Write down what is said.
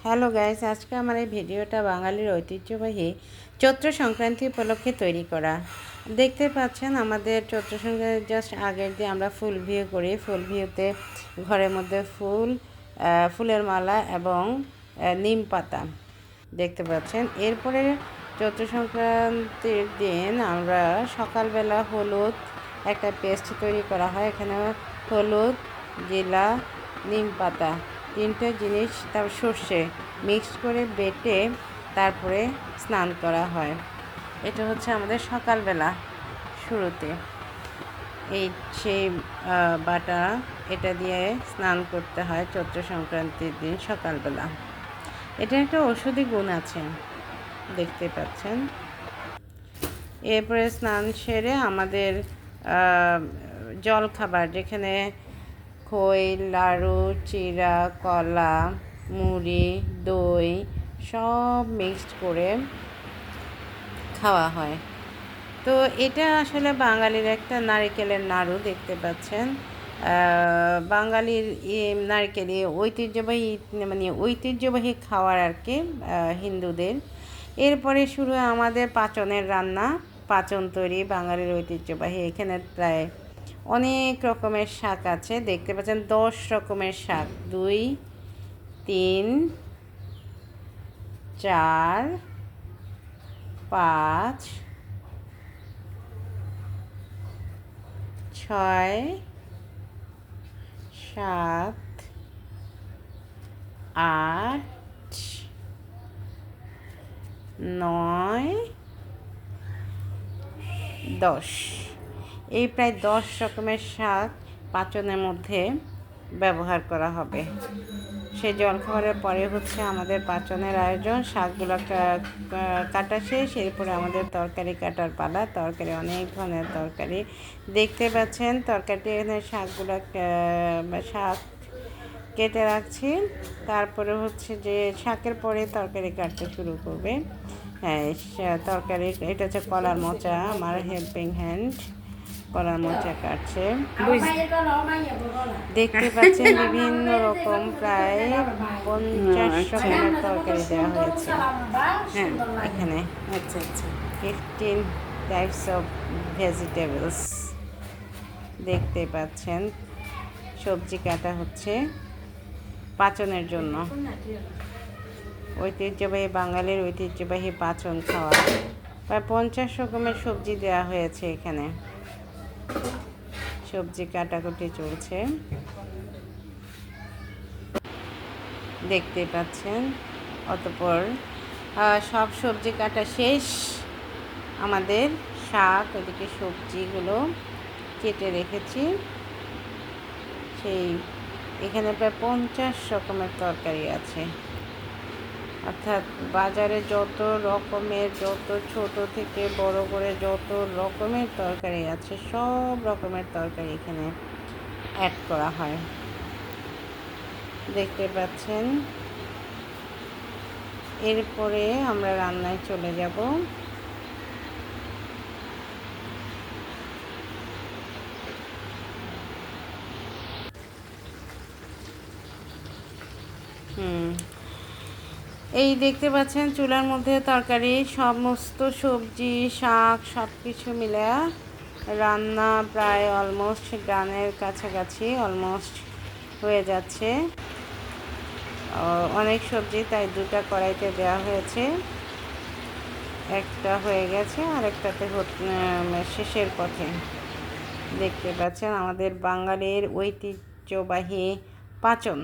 Hello guys, আজকে আমার এই ভিডিওটা বাঙালির ঐতিহ্যবাহী চৈত্র সংক্রান্তি উপলক্ষে তৈরি করা। দেখতে পাচ্ছেন আমাদের চৈত্র সংক্রান্তি জাস্ট আগের দিয়ে আমরা ফুল ভিউ করি। ফুল ভিউতে ঘরের মধ্যে ফুলের মালা এবং নিম পাতা দেখতে পাচ্ছেন। এরপরে চৈত্র সংক্রান্তির দিন আমরা সকালবেলা হলুদ একটা পেস্ট তৈরি করা হয়। এখানে হলুদ, জিরা, নিম পাতা তিনটে জিনিস তার সর্ষে মিক্সড করে বেটে তারপরে স্নান করা হয়। এটা হচ্ছে আমাদের সকালবেলা শুরুতে এই সেই বাটা এটা দিয়ে স্নান করতে হয় চৈত্র সংক্রান্তির দিন সকালবেলা। এটা একটা ঔষধি গুণ আছে দেখতে পাচ্ছেন। এরপরে স্নান সেরে আমাদের জলখাবার, যেখানে খই, লাড়ু, চিড়া, কলা, মুড়ি, দই সব মিক্সড করে খাওয়া হয়। তো এটা আসলে বাঙালির একটা নারিকেলের নাড়ু দেখতে পাচ্ছেন। বাঙালির নারকেলি ঐতিহ্যবাহী খাওয়ার আর কি হিন্দুদের। এরপরে শুরু আমাদের পাচনের রান্না, পাচন তৈরি বাঙালির ঐতিহ্যবাহী। এখানে প্রায় অনেক রকমের শাক আছে দেখতে পাচ্ছেন, 10 রকমের শাক, 2, 3, 4, 5, 6, 7, 8, 9, 10। এই প্রায় 10 রকমের শাক পাচনের মধ্যে ব্যবহার করা হবে। সেই জলখাবারের পরে হচ্ছে আমাদের পাচনের আয়োজন। শাকগুলো কাটা শেষ, এরপরে আমাদের তরকারি কাটার পালা। তরকারি অনেক ধরনের তরকারি দেখতে পাচ্ছেন। তরকারিটি এখানে শাক কেটে রাখছি। তারপরে হচ্ছে যে শাকের পরে তরকারি কাটতে শুরু করবে। হ্যাঁ, তরকারি এটা হচ্ছে কলার মোচা, আমার হেল্পিং হ্যান্ড কলার মোচা কাটছে। দেখতে পাচ্ছেন বিভিন্ন রকম প্রায় 50 রকমের তরকারি দেওয়া হয়েছে। হ্যাঁ, এখানে 15 টাইপস অফ ভেজিটেবলস দেখতে পাচ্ছেন। সবজি কাটা হচ্ছে পাচনের জন্য। ঐতিহ্যবাহী বাঙালির ঐতিহ্যবাহী পাচন খাওয়া। প্রায় 50 রকমের সবজি দেওয়া হয়েছে এখানে। সবজি কাটাকুটি চলছে দেখতে পাচ্ছেন। অতঃপর সব সবজি কাটা শেষ, আমাদের শাক ওদিকে সবজিগুলো কেটে রেখেছি। সেই এখানে প্রায় 50 রকমের তরকারি আছে। অর্থাৎ বাজারে যত ছোট থেকে বড় করে যত রকমের তরকারি আছে, সব রকমের তরকারি এখানে অ্যাড করা হয় দেখতে পাচ্ছেন। এরপরে আমরা রান্নায় চলে যাব। এই দেখতে পাচ্ছেন চুলার মধ্যে তরকারি, সমস্ত সবজি, শাক সব কিছু মিলে রান্না প্রায় অলমোস্ট ডানের কাছাকাছি অলমোস্ট হয়ে যাচ্ছে। অনেক সবজি, তাই 2টা কড়াইতে দেওয়া হয়েছে। একটা হয়ে গেছে, আরেকটাতে শেষের পথে। দেখতে পাচ্ছেন আমাদের বাঙালির ঐতিহ্যবাহী পাচন।